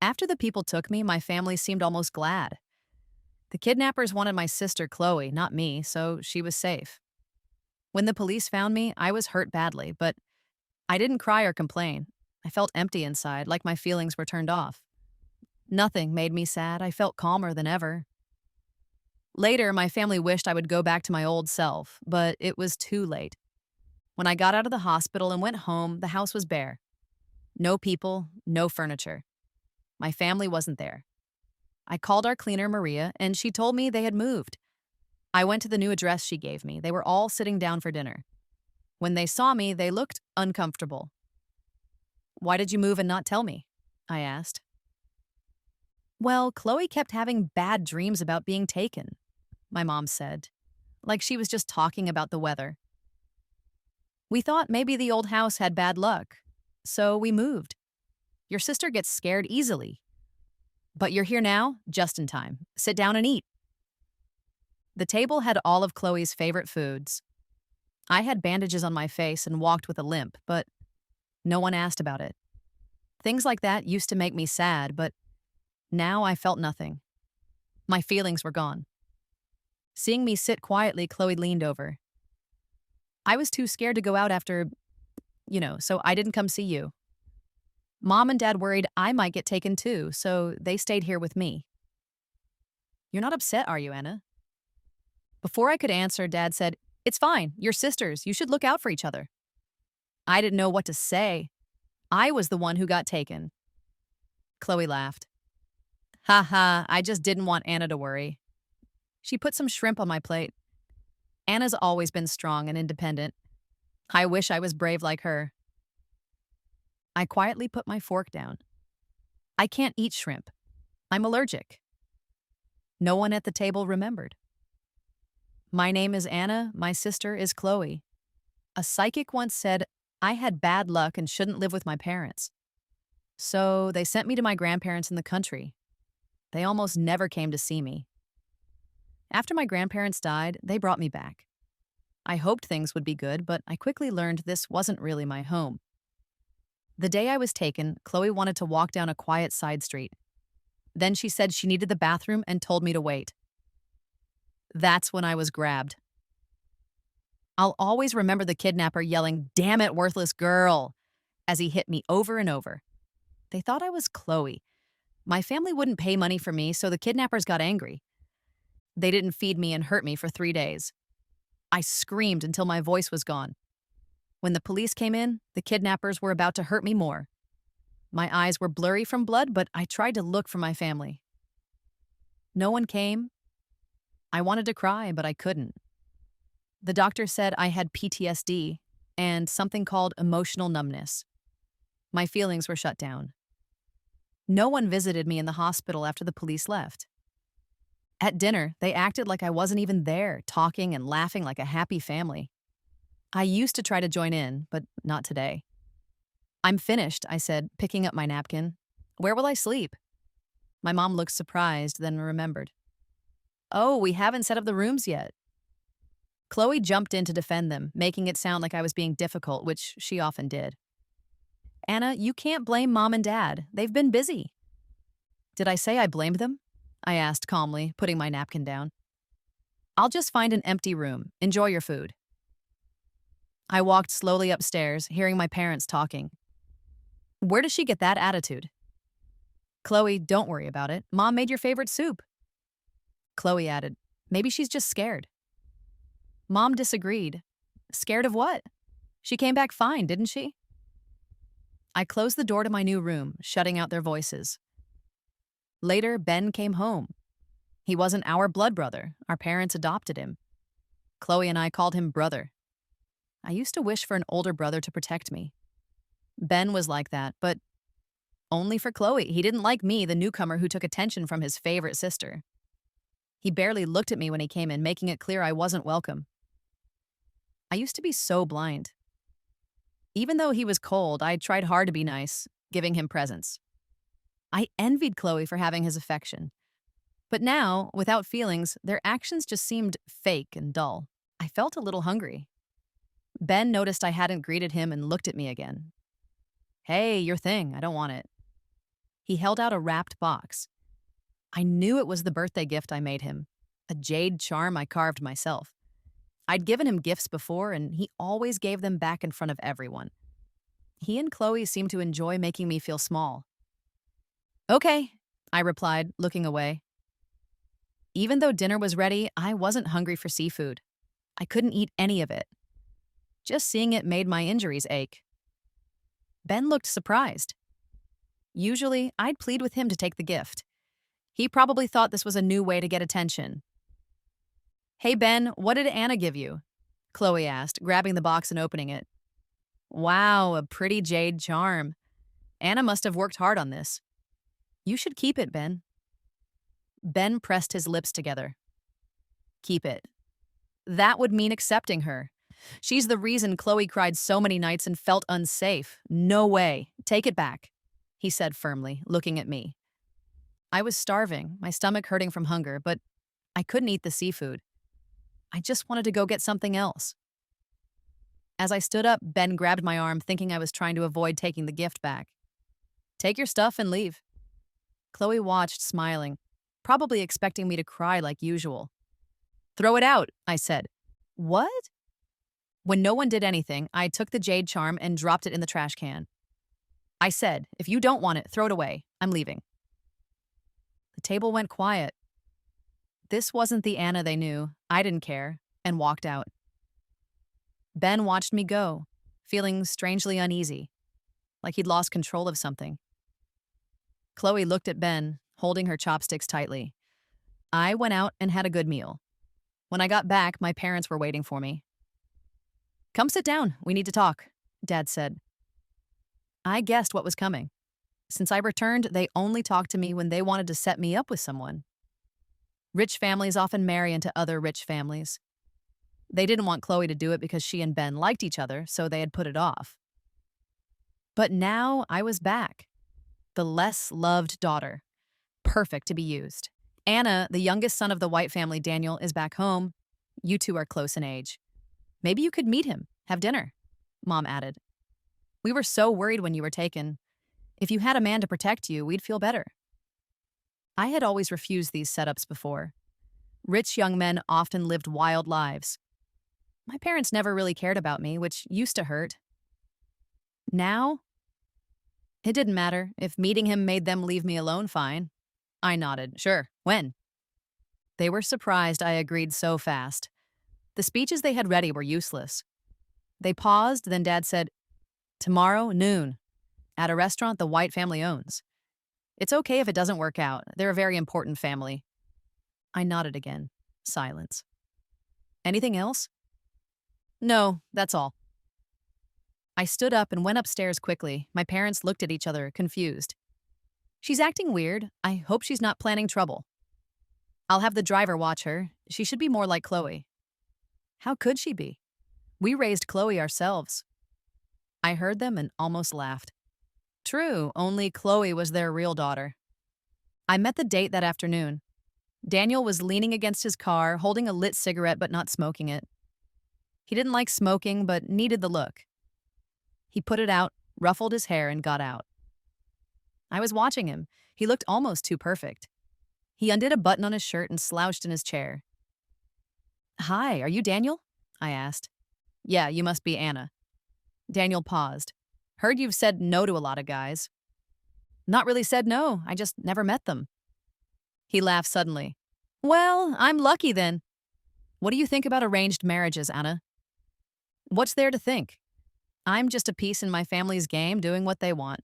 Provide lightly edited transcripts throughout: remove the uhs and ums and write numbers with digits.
After the people took me, my family seemed almost glad. The kidnappers wanted my sister Chloe, not me, so she was safe. When the police found me, I was hurt badly, but I didn't cry or complain. I felt empty inside, like my feelings were turned off. Nothing made me sad. I felt calmer than ever. Later, my family wished I would go back to my old self, but it was too late. When I got out of the hospital and went home, the house was bare. No people, no furniture. My family wasn't there. I called our cleaner, Maria, and she told me they had moved. I went to the new address she gave me. They were all sitting down for dinner. When they saw me, they looked uncomfortable. "Why did you move and not tell me?" I asked. "Well, Chloe kept having bad dreams about being taken," my mom said, like she was just talking about the weather. "We thought maybe the old house had bad luck, so we moved. Your sister gets scared easily. But you're here now, just in time. Sit down and eat." The table had all of Chloe's favorite foods. I had bandages on my face and walked with a limp, but no one asked about it. Things like that used to make me sad, but now I felt nothing. My feelings were gone. Seeing me sit quietly, Chloe leaned over. "I was too scared to go out after, so I didn't come see you. Mom and Dad worried I might get taken too, so they stayed here with me." "You're not upset, are you, Anna?" Before I could answer, Dad said, "It's fine. You're sisters. You should look out for each other." I didn't know what to say. I was the one who got taken. Chloe laughed. "Ha ha, I just didn't want Anna to worry." She put some shrimp on my plate. "Anna's always been strong and independent. I wish I was brave like her." I quietly put my fork down. "I can't eat shrimp. I'm allergic." No one at the table remembered. "My name is Anna. My sister is Chloe. A psychic once said I had bad luck and shouldn't live with my parents. So they sent me to my grandparents in the country. They almost never came to see me. After my grandparents died, they brought me back. I hoped things would be good, but I quickly learned this wasn't really my home. The day I was taken, Chloe wanted to walk down a quiet side street. Then she said she needed the bathroom and told me to wait. That's when I was grabbed. I'll always remember the kidnapper yelling, "Damn it, worthless girl," as he hit me over and over. They thought I was Chloe. My family wouldn't pay money for me, so the kidnappers got angry. They didn't feed me and hurt me for 3 days. I screamed until my voice was gone. When the police came in, the kidnappers were about to hurt me more. My eyes were blurry from blood, but I tried to look for my family. No one came. I wanted to cry, but I couldn't. The doctor said I had PTSD and something called emotional numbness. My feelings were shut down. No one visited me in the hospital after the police left. At dinner, they acted like I wasn't even there, talking and laughing like a happy family. I used to try to join in, but not today. "I'm finished," I said, picking up my napkin. "Where will I sleep?" My mom looked surprised, then remembered. "Oh, we haven't set up the rooms yet." Chloe jumped in to defend them, making it sound like I was being difficult, which she often did. "Anna, you can't blame Mom and Dad. They've been busy." "Did I say I blamed them?" I asked calmly, putting my napkin down. "I'll just find an empty room. Enjoy your food." I walked slowly upstairs, hearing my parents talking. "Where does she get that attitude?" "Chloe, don't worry about it. Mom made your favorite soup." Chloe added, "Maybe she's just scared." Mom disagreed. "Scared of what? She came back fine, didn't she?" I closed the door to my new room, shutting out their voices. Later, Ben came home. He wasn't our blood brother. Our parents adopted him. Chloe and I called him brother. I used to wish for an older brother to protect me. Ben was like that, but only for Chloe. He didn't like me, the newcomer who took attention from his favorite sister. He barely looked at me when he came in, making it clear I wasn't welcome. I used to be so blind. Even though he was cold, I tried hard to be nice, giving him presents. I envied Chloe for having his affection. But now, without feelings, their actions just seemed fake and dull. I felt a little hungry. Ben noticed I hadn't greeted him and looked at me again. "Hey, your thing. I don't want it." He held out a wrapped box. I knew it was the birthday gift I made him, a jade charm I carved myself. I'd given him gifts before, and he always gave them back in front of everyone. He and Chloe seemed to enjoy making me feel small. Okay, I replied, looking away. Even though dinner was ready, I wasn't hungry for seafood. I couldn't eat any of it. Just seeing it made my injuries ache. Ben looked surprised. Usually, I'd plead with him to take the gift. He probably thought this was a new way to get attention. Hey, Ben, what did Anna give you? Chloe asked, grabbing the box and opening it. Wow, a pretty jade charm. Anna must have worked hard on this. You should keep it, Ben. Ben pressed his lips together. Keep it. That would mean accepting her. She's the reason Chloe cried so many nights and felt unsafe. No way. Take it back, he said firmly, looking at me. I was starving, my stomach hurting from hunger, but I couldn't eat the seafood. I just wanted to go get something else. As I stood up, Ben grabbed my arm, thinking I was trying to avoid taking the gift back. Take your stuff and leave. Chloe watched, smiling, probably expecting me to cry like usual. Throw it out, I said. What? When no one did anything, I took the jade charm and dropped it in the trash can. I said, if you don't want it, throw it away. I'm leaving. The table went quiet. This wasn't the Anna they knew. I didn't care, and walked out. Ben watched me go, feeling strangely uneasy, like he'd lost control of something. Chloe looked at Ben, holding her chopsticks tightly. I went out and had a good meal. When I got back, my parents were waiting for me. Come sit down, we need to talk, Dad said. I guessed what was coming. Since I returned, they only talked to me when they wanted to set me up with someone. Rich families often marry into other rich families. They didn't want Chloe to do it because she and Ben liked each other, so they had put it off. But now I was back. The less loved daughter. Perfect to be used. Anna, the youngest son of the White family, Daniel, is back home. You two are close in age. Maybe you could meet him, have dinner, Mom added. We were so worried when you were taken. If you had a man to protect you, we'd feel better. I had always refused these setups before. Rich young men often lived wild lives. My parents never really cared about me, which used to hurt. Now? It didn't matter. If meeting him made them leave me alone, fine. I nodded. Sure. When? They were surprised I agreed so fast. The speeches they had ready were useless. They paused, then Dad said, Tomorrow, noon, at a restaurant the White family owns. It's okay if it doesn't work out. They're a very important family. I nodded again. Silence. Anything else? No, that's all. I stood up and went upstairs quickly. My parents looked at each other, confused. She's acting weird. I hope she's not planning trouble. I'll have the driver watch her. She should be more like Chloe. How could she be? We raised Chloe ourselves. I heard them and almost laughed. True, only Chloe was their real daughter. I met the date that afternoon. Daniel was leaning against his car, holding a lit cigarette but not smoking it. He didn't like smoking but needed the look. He put it out, ruffled his hair, and got out. I was watching him. He looked almost too perfect. He undid a button on his shirt and slouched in his chair. Hi, are you Daniel? I asked. Yeah, you must be Anna. Daniel paused. Heard you've said no to a lot of guys. Not really said no, I just never met them. He laughed suddenly. Well, I'm lucky then. What do you think about arranged marriages, Anna? What's there to think? I'm just a piece in my family's game doing what they want.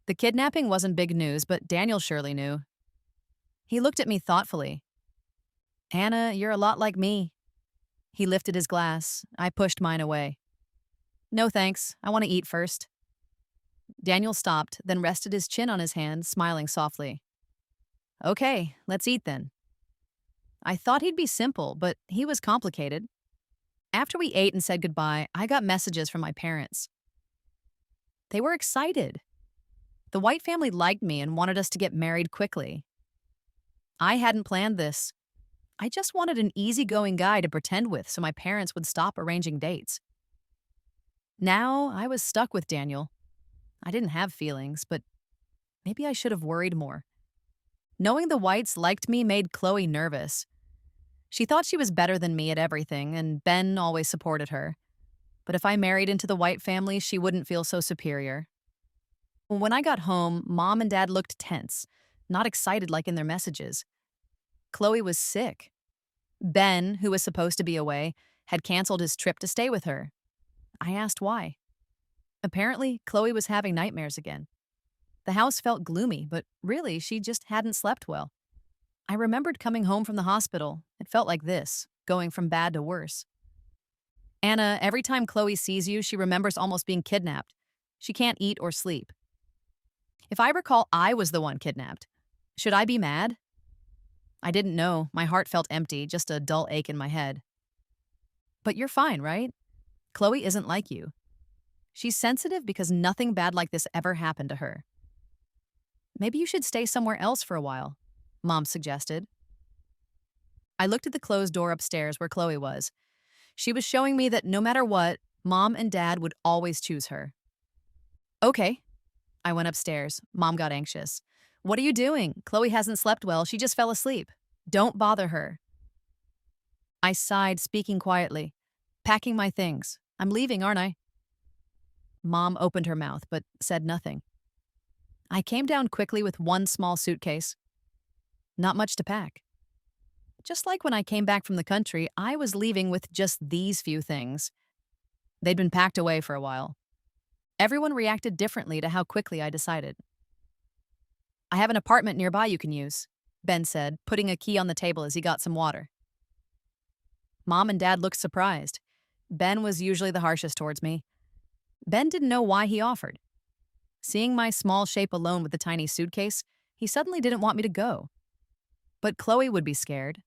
The kidnapping wasn't big news, but Daniel surely knew. He looked at me thoughtfully. Anna, you're a lot like me. He lifted his glass. I pushed mine away. No thanks, I want to eat first. Daniel stopped, then rested his chin on his hand, smiling softly. Okay, let's eat then. I thought he'd be simple, but he was complicated. After we ate and said goodbye, I got messages from my parents. They were excited. The White family liked me and wanted us to get married quickly. I hadn't planned this. I just wanted an easygoing guy to pretend with so my parents would stop arranging dates. Now I was stuck with Daniel. I didn't have feelings, but Maybe I should have worried more. Knowing the Whites liked me made Chloe nervous. She thought she was better than me at everything, and Ben always supported her. But if I married into the White family, she wouldn't feel so superior. When I got home, Mom and Dad looked tense, not excited like in their messages. Chloe was sick. Ben, who was supposed to be away, had canceled his trip to stay with her. I asked why. Apparently, Chloe was having nightmares again. The house felt gloomy, but really, she just hadn't slept well. I remembered coming home from the hospital. It felt like this, going from bad to worse. Anna, every time Chloe sees you, she remembers almost being kidnapped. She can't eat or sleep. If I recall I was the one kidnapped, should I be mad? I didn't know. My heart felt empty, just a dull ache in my head. But you're fine, right? Chloe isn't like you. She's sensitive because nothing bad like this ever happened to her. Maybe you should stay somewhere else for a while, Mom suggested. I looked at the closed door upstairs where Chloe was. She was showing me that no matter what, Mom and Dad would always choose her. Okay. I went upstairs. Mom got anxious. What are you doing? Chloe hasn't slept well. She just fell asleep. Don't bother her. I sighed, speaking quietly. Packing my things. I'm leaving, aren't I? Mom opened her mouth, but said nothing. I came down quickly with one small suitcase. Not much to pack. Just like when I came back from the country, I was leaving with just these few things. They'd been packed away for a while. Everyone reacted differently to how quickly I decided. I have an apartment nearby you can use, Ben said, putting a key on the table as he got some water. Mom and Dad looked surprised. Ben was usually the harshest towards me. Ben didn't know why he offered. Seeing my small shape alone with the tiny suitcase, he suddenly didn't want me to go. But Chloe would be scared.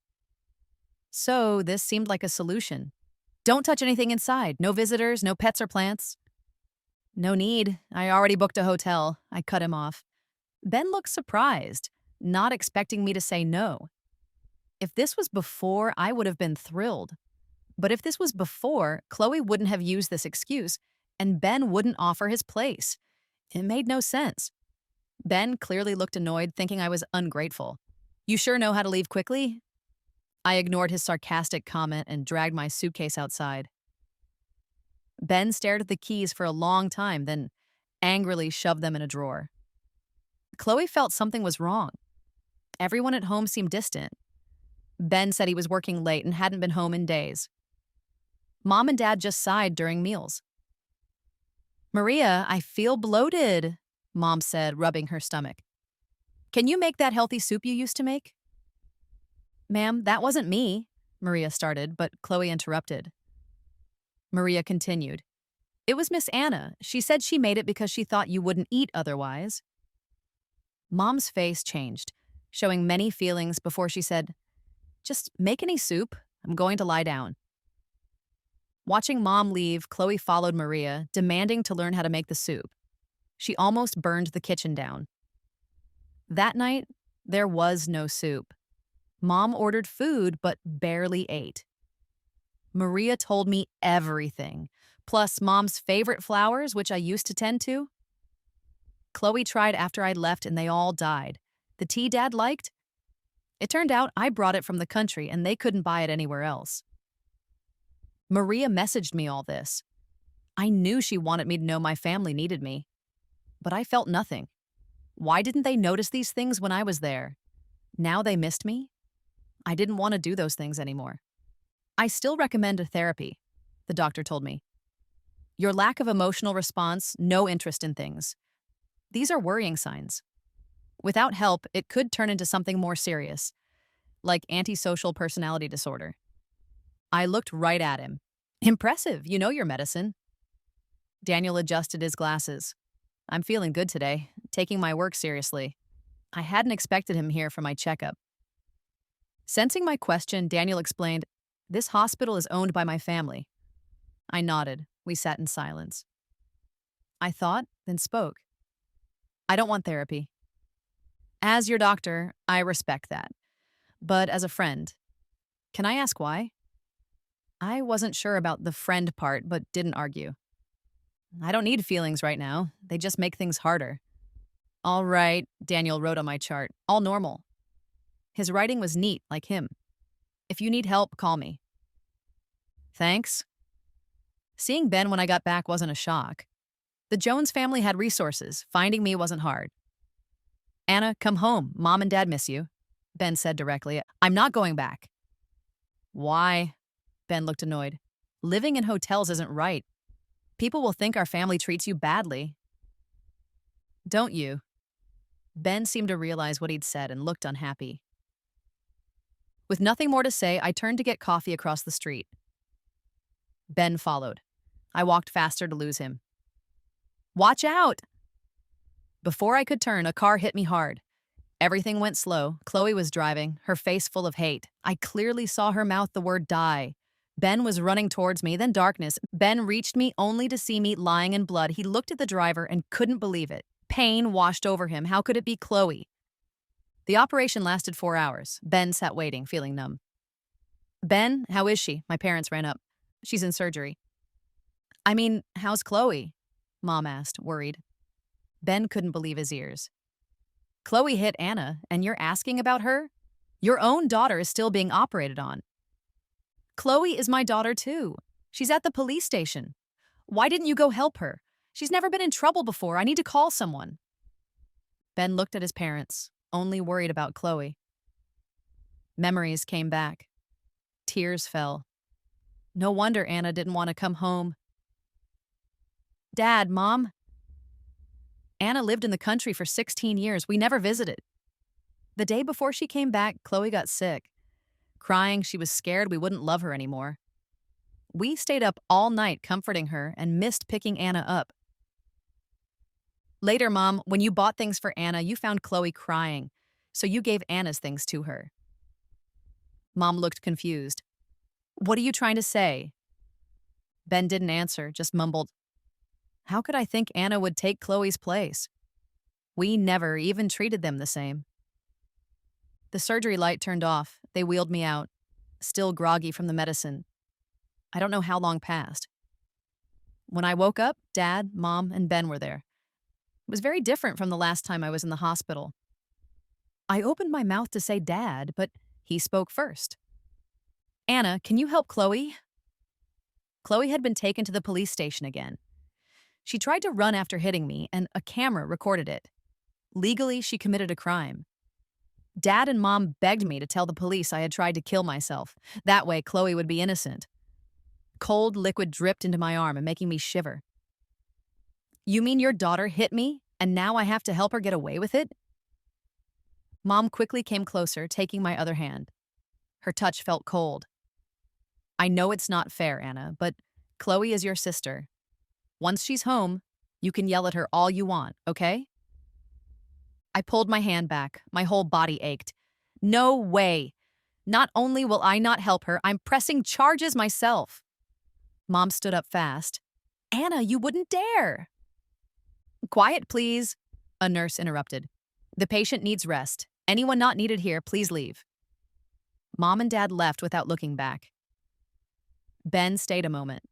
So this seemed like a solution. Don't touch anything inside. No visitors, no pets or plants. No need. I already booked a hotel. I cut him off. Ben looked surprised, not expecting me to say no. If this was before, I would have been thrilled. But if this was before, Chloe wouldn't have used this excuse, and Ben wouldn't offer his place. It made no sense. Ben clearly looked annoyed, thinking I was ungrateful. You sure know how to leave quickly? I ignored his sarcastic comment and dragged my suitcase outside. Ben stared at the keys for a long time, then angrily shoved them in a drawer. Chloe felt something was wrong. Everyone at home seemed distant. Ben said he was working late and hadn't been home in days. Mom and Dad just sighed during meals. Maria, I feel bloated, Mom said, rubbing her stomach. Can you make that healthy soup you used to make? Ma'am, that wasn't me, Maria started, but Chloe interrupted. Maria continued. It was Miss Anna. She said she made it because she thought you wouldn't eat otherwise. Mom's face changed, showing many feelings before she said, Just make any soup. I'm going to lie down. Watching Mom leave, Chloe followed Maria, demanding to learn how to make the soup. She almost burned the kitchen down. That night, there was no soup. Mom ordered food, but barely ate. Maria told me everything, plus Mom's favorite flowers, which I used to tend to. Chloe tried after I left and they all died. The tea Dad liked? It turned out I brought it from the country and they couldn't buy it anywhere else. Maria messaged me all this. I knew she wanted me to know my family needed me. But I felt nothing. Why didn't they notice these things when I was there? Now they missed me? I didn't want to do those things anymore. I still recommend a therapy, the doctor told me. Your lack of emotional response, no interest in things. These are worrying signs. Without help, it could turn into something more serious, like antisocial personality disorder. I looked right at him. Impressive, you know your medicine. Daniel adjusted his glasses. I'm feeling good today, taking my work seriously. I hadn't expected him here for my checkup. Sensing my question, Daniel explained, This hospital is owned by my family. I nodded. We sat in silence. I thought, then spoke. I don't want therapy. As your doctor, I respect that. But as a friend, can I ask why? I wasn't sure about the friend part, but didn't argue. I don't need feelings right now. They just make things harder. All right, Daniel wrote on my chart. All normal. His writing was neat, like him. If you need help, call me. Thanks. Seeing Ben when I got back wasn't a shock. The Jones family had resources. Finding me wasn't hard. Anna, come home. Mom and Dad miss you. Ben said directly. I'm not going back. Why? Ben looked annoyed. Living in hotels isn't right. People will think our family treats you badly. Don't you? Ben seemed to realize what he'd said and looked unhappy. With nothing more to say, I turned to get coffee across the street. Ben followed. I walked faster to lose him. Watch out! Before I could turn, a car hit me hard. Everything went slow. Chloe was driving, her face full of hate. I clearly saw her mouth the word die. Ben was running towards me, then darkness. Ben reached me only to see me lying in blood. He looked at the driver and couldn't believe it. Pain washed over him. How could it be Chloe? The operation lasted 4 hours. Ben sat waiting, feeling numb. Ben, how is she? My parents ran up. She's in surgery. I mean, how's Chloe? Mom asked, worried. Ben couldn't believe his ears. Chloe hit Anna, and you're asking about her? Your own daughter is still being operated on. Chloe is my daughter too. She's at the police station. Why didn't you go help her? She's never been in trouble before. I need to call someone. Ben looked at his parents, only worried about Chloe. Memories came back. Tears fell. No wonder Anna didn't want to come home. Dad, Mom. Anna lived in the country for 16 years. We never visited. The day before she came back, Chloe got sick. Crying, she was scared we wouldn't love her anymore. We stayed up all night comforting her and missed picking Anna up. Later, Mom, when you bought things for Anna, you found Chloe crying, so you gave Anna's things to her. Mom looked confused. What are you trying to say? Ben didn't answer, just mumbled. How could I think Anna would take Chloe's place? We never even treated them the same. The surgery light turned off. They wheeled me out, still groggy from the medicine. I don't know how long passed. When I woke up, Dad, Mom, and Ben were there. It was very different from the last time I was in the hospital. I opened my mouth to say Dad, but he spoke first. Anna, can you help Chloe? Chloe had been taken to the police station again. She tried to run after hitting me, and a camera recorded it. Legally, she committed a crime. Dad and Mom begged me to tell the police I had tried to kill myself. That way, Chloe would be innocent. Cold liquid dripped into my arm and making me shiver. You mean your daughter hit me, and now I have to help her get away with it? Mom quickly came closer, taking my other hand. Her touch felt cold. I know it's not fair, Anna, but Chloe is your sister. Once she's home, you can yell at her all you want, okay? I pulled my hand back. My whole body ached. No way. Not only will I not help her, I'm pressing charges myself. Mom stood up fast. Anna, you wouldn't dare. Quiet, please, a nurse interrupted. The patient needs rest. Anyone not needed here, please leave. Mom and Dad left without looking back. Ben stayed a moment.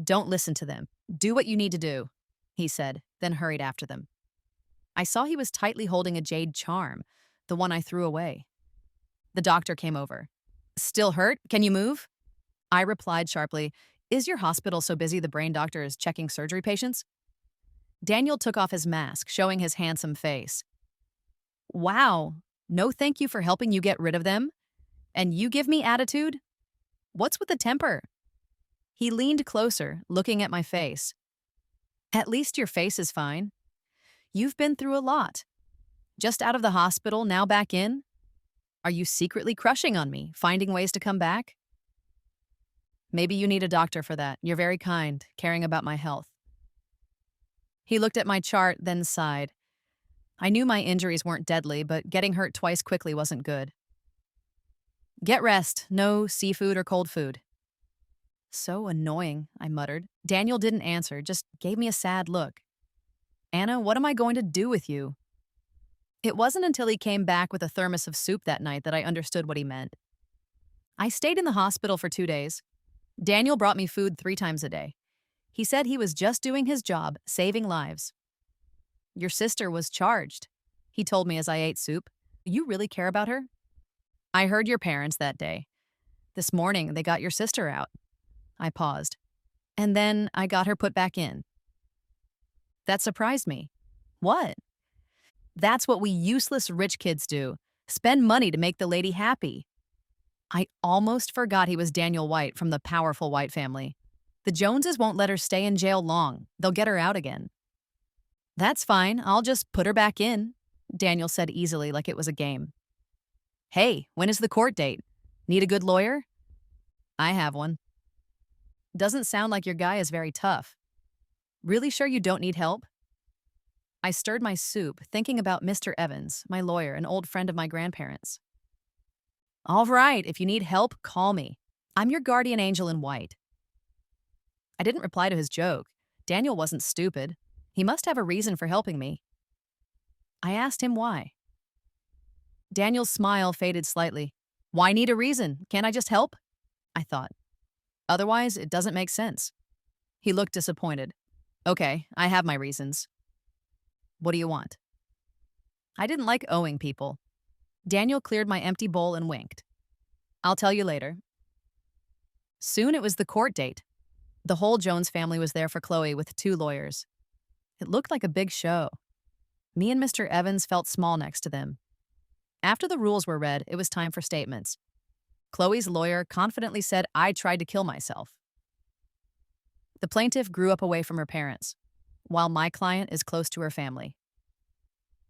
Don't listen to them. Do what you need to do, he said, then hurried after them. I saw he was tightly holding a jade charm, the one I threw away. The doctor came over. Still hurt? Can you move? I replied sharply, Is your hospital so busy the brain doctor is checking surgery patients? Daniel took off his mask, showing his handsome face. Wow, no thank you for helping you get rid of them? And you give me attitude? What's with the temper? He leaned closer, looking at my face. At least your face is fine. You've been through a lot. Just out of the hospital, now back in? Are you secretly crushing on me, finding ways to come back? Maybe you need a doctor for that. You're very kind, caring about my health. He looked at my chart, then sighed. I knew my injuries weren't deadly, but getting hurt twice quickly wasn't good. Get rest. No seafood or cold food. So annoying, I muttered. Daniel didn't answer, just gave me a sad look. Anna, what am I going to do with you? It wasn't until he came back with a thermos of soup that night that I understood what he meant. I stayed in the hospital for 2 days. Daniel brought me food 3 times a day. He said he was just doing his job, saving lives. Your sister was charged, he told me as I ate soup. You really care about her? I heard your parents that day. This morning, they got your sister out. I paused. And then I got her put back in. That surprised me. What? That's what we useless rich kids do. Spend money to make the lady happy. I almost forgot he was Daniel White from the powerful White family. The Joneses won't let her stay in jail long. They'll get her out again. That's fine. I'll just put her back in, Daniel said easily like it was a game. Hey, when is the court date? Need a good lawyer? I have one. Doesn't sound like your guy is very tough. Really sure you don't need help? I stirred my soup, thinking about Mr. Evans, my lawyer, an old friend of my grandparents. All right, if you need help, call me. I'm your guardian angel in white. I didn't reply to his joke. Daniel wasn't stupid. He must have a reason for helping me. I asked him why. Daniel's smile faded slightly. Why need a reason? Can't I just help? I thought. Otherwise, it doesn't make sense. He looked disappointed. Okay, I have my reasons. What do you want? I didn't like owing people. Daniel cleared my empty bowl and winked. I'll tell you later. Soon it was the court date. The whole Jones family was there for Chloe with 2 lawyers. It looked like a big show. Me and Mr. Evans felt small next to them. After the rules were read, it was time for statements. Chloe's lawyer confidently said I tried to kill myself. The plaintiff grew up away from her parents, while my client is close to her family.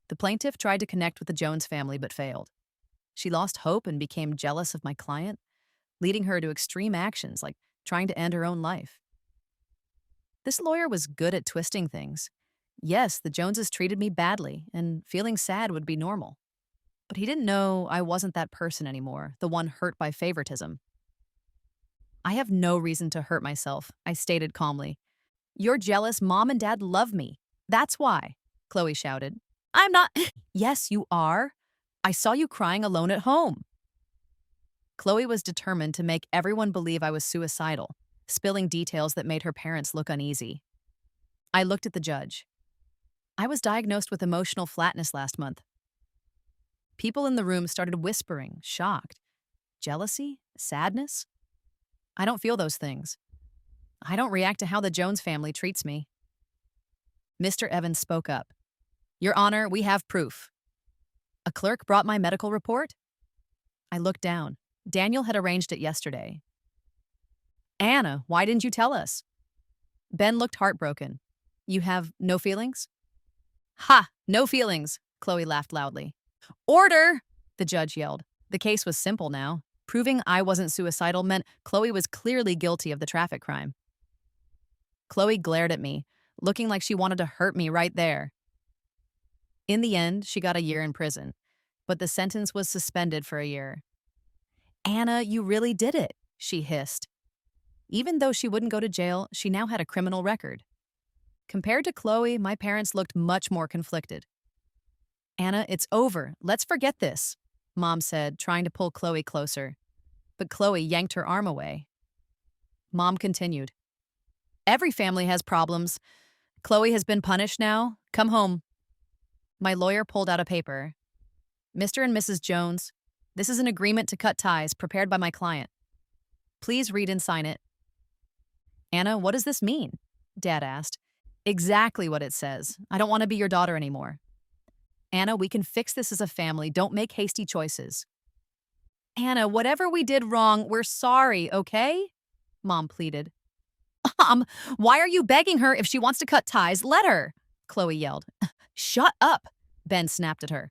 The plaintiff tried to connect with the Jones family but failed. She lost hope and became jealous of my client, leading her to extreme actions like trying to end her own life. This lawyer was good at twisting things. Yes, the Joneses treated me badly, and feeling sad would be normal. But he didn't know I wasn't that person anymore, the one hurt by favoritism. I have no reason to hurt myself, I stated calmly. You're jealous Mom and Dad love me. That's why, Chloe shouted. I'm not. Yes, you are. I saw you crying alone at home. Chloe was determined to make everyone believe I was suicidal, spilling details that made her parents look uneasy. I looked at the judge. I was diagnosed with emotional flatness last month. People in the room started whispering, shocked. Jealousy? Sadness? I don't feel those things. I don't react to how the Jones family treats me. Mr. Evans spoke up. Your Honor, we have proof. A clerk brought my medical report? I looked down. Daniel had arranged it yesterday. Anna, why didn't you tell us? Ben looked heartbroken. You have no feelings? Ha! No feelings, Chloe laughed loudly. Order! The judge yelled. The case was simple now. Proving I wasn't suicidal meant Chloe was clearly guilty of the traffic crime. Chloe glared at me, looking like she wanted to hurt me right there. In the end, she got a year in prison, but the sentence was suspended for a year. Anna, you really did it, she hissed. Even though she wouldn't go to jail, she now had a criminal record. Compared to Chloe, my parents looked much more conflicted. Anna, it's over. Let's forget this, Mom said, trying to pull Chloe closer. But Chloe yanked her arm away. Mom continued. Every family has problems. Chloe has been punished now. Come home. My lawyer pulled out a paper. Mr. and Mrs. Jones, this is an agreement to cut ties prepared by my client. Please read and sign it. Anna, what does this mean? Dad asked. Exactly what it says. I don't want to be your daughter anymore. Anna, we can fix this as a family. Don't make hasty choices. Anna, whatever we did wrong, we're sorry, okay? Mom pleaded. Why are you begging her if she wants to cut ties? Let her, Chloe yelled. Shut up, Ben snapped at her.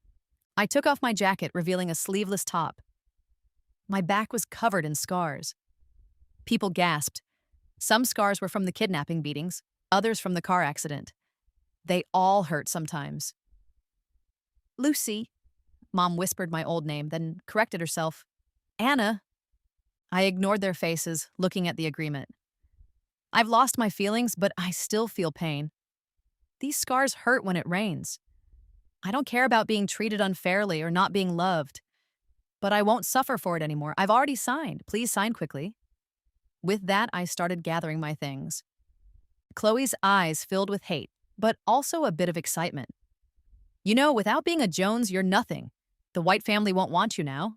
I took off my jacket, revealing a sleeveless top. My back was covered in scars. People gasped. Some scars were from the kidnapping beatings, others from the car accident. They all hurt sometimes. Lucy, Mom whispered my old name, then corrected herself. Anna. I ignored their faces, looking at the agreement. I've lost my feelings, but I still feel pain. These scars hurt when it rains. I don't care about being treated unfairly or not being loved. But I won't suffer for it anymore. I've already signed. Please sign quickly. With that, I started gathering my things. Chloe's eyes filled with hate, but also a bit of excitement. You know, without being a Jones, you're nothing. The White family won't want you now.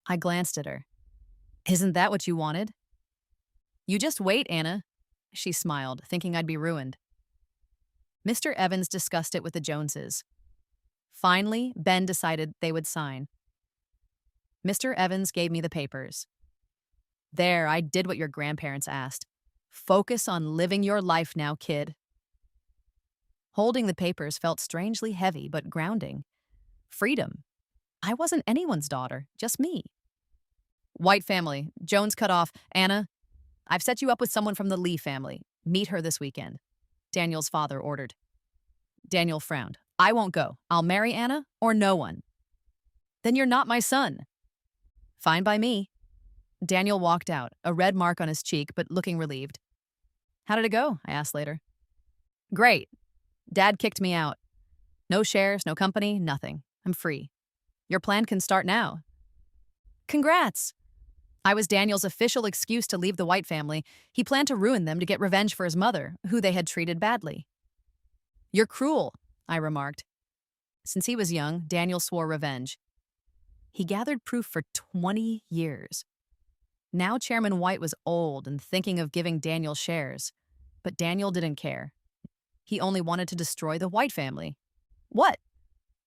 I glanced at her. Isn't that what you wanted? You just wait, Anna. She smiled, thinking I'd be ruined. Mr. Evans discussed it with the Joneses. Finally, Ben decided they would sign. Mr. Evans gave me the papers. There, I did what your grandparents asked. Focus on living your life now, kid. Holding the papers felt strangely heavy but grounding. Freedom. I wasn't anyone's daughter, just me. White family, Jones cut off. Anna, I've set you up with someone from the Lee family. Meet her this weekend. Daniel's father ordered. Daniel frowned. I won't go. I'll marry Anna or no one. Then you're not my son. Fine by me. Daniel walked out, a red mark on his cheek, but looking relieved. How did it go? I asked later. Great. Dad kicked me out. No shares, no company, nothing. I'm free. Your plan can start now. Congrats. I was Daniel's official excuse to leave the White family. He planned to ruin them to get revenge for his mother, who they had treated badly. You're cruel, I remarked. Since he was young, Daniel swore revenge. He gathered proof for 20 years. Now Chairman White was old and thinking of giving Daniel shares. But Daniel didn't care. He only wanted to destroy the White family. What?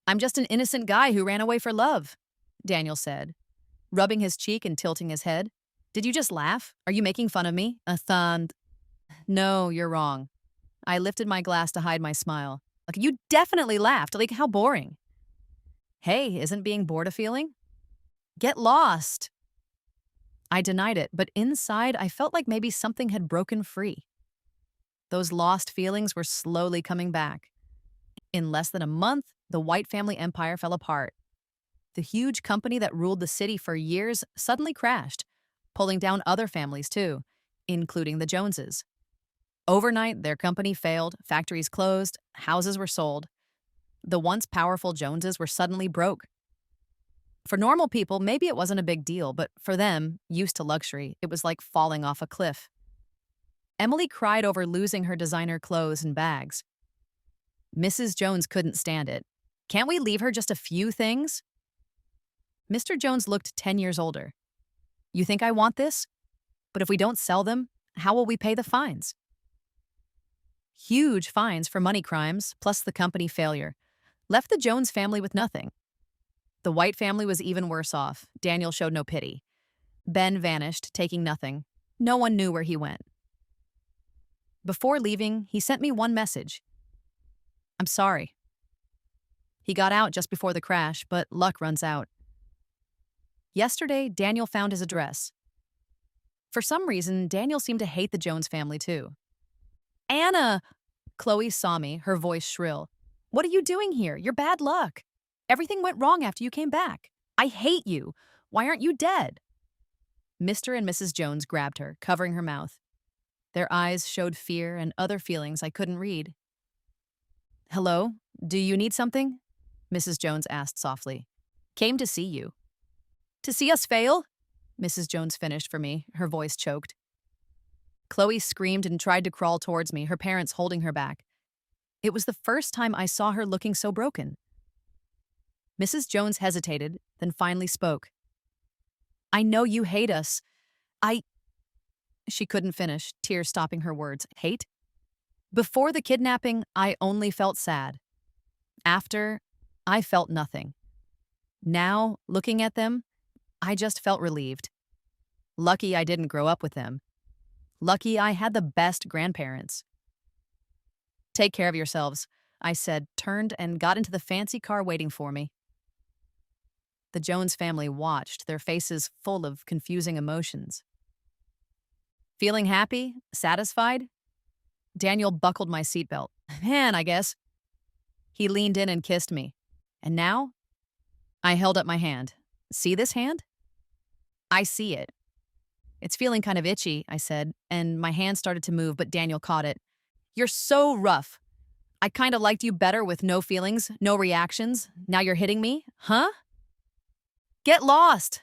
I'm just an innocent guy who ran away for love, Daniel said, rubbing his cheek and tilting his head. Did you just laugh? Are you making fun of me? No, you're wrong. I lifted my glass to hide my smile. Like, you definitely laughed. Like, how boring. Hey, isn't being bored a feeling? Get lost. I denied it, but inside I felt like maybe something had broken free. Those lost feelings were slowly coming back. In less than a month, the White family empire fell apart. The huge company that ruled the city for years suddenly crashed, pulling down other families too, including the Joneses. Overnight, their company failed, factories closed, houses were sold. The once powerful Joneses were suddenly broke. For normal people, maybe it wasn't a big deal, but for them, used to luxury, it was like falling off a cliff. Emily cried over losing her designer clothes and bags. Mrs. Jones couldn't stand it. Can't we leave her just a few things? Mr. Jones looked 10 years older. You think I want this? But if we don't sell them, how will we pay the fines? Huge fines for money crimes, plus the company failure, left the Jones family with nothing. The White family was even worse off. Daniel showed no pity. Ben vanished, taking nothing. No one knew where he went. Before leaving, he sent me one message. I'm sorry. He got out just before the crash, but luck runs out. Yesterday, Daniel found his address. For some reason, Daniel seemed to hate the Jones family too. Anna! Chloe saw me, her voice shrill. What are you doing here? You're bad luck. Everything went wrong after you came back. I hate you. Why aren't you dead? Mr. and Mrs. Jones grabbed her, covering her mouth. Their eyes showed fear and other feelings I couldn't read. Hello? Do you need something? Mrs. Jones asked softly. Came to see you. To see us fail? Mrs. Jones finished for me, her voice choked. Chloe screamed and tried to crawl towards me, her parents holding her back. It was the first time I saw her looking so broken. Mrs. Jones hesitated, then finally spoke. I know you hate us. She couldn't finish, tears stopping her words. Hate? Before the kidnapping, I only felt sad. After, I felt nothing. Now, looking at them, I just felt relieved. Lucky I didn't grow up with them. Lucky I had the best grandparents. Take care of yourselves, I said, turned and got into the fancy car waiting for me. The Jones family watched, their faces full of confusing emotions. Feeling happy? Satisfied? Daniel buckled my seatbelt. Man, I guess. He leaned in and kissed me. And now? I held up my hand. See this hand? I see it. It's feeling kind of itchy, I said, and my hand started to move, but Daniel caught it. You're so rough. I kind of liked you better with no feelings, no reactions. Now you're hitting me? Huh? Get lost!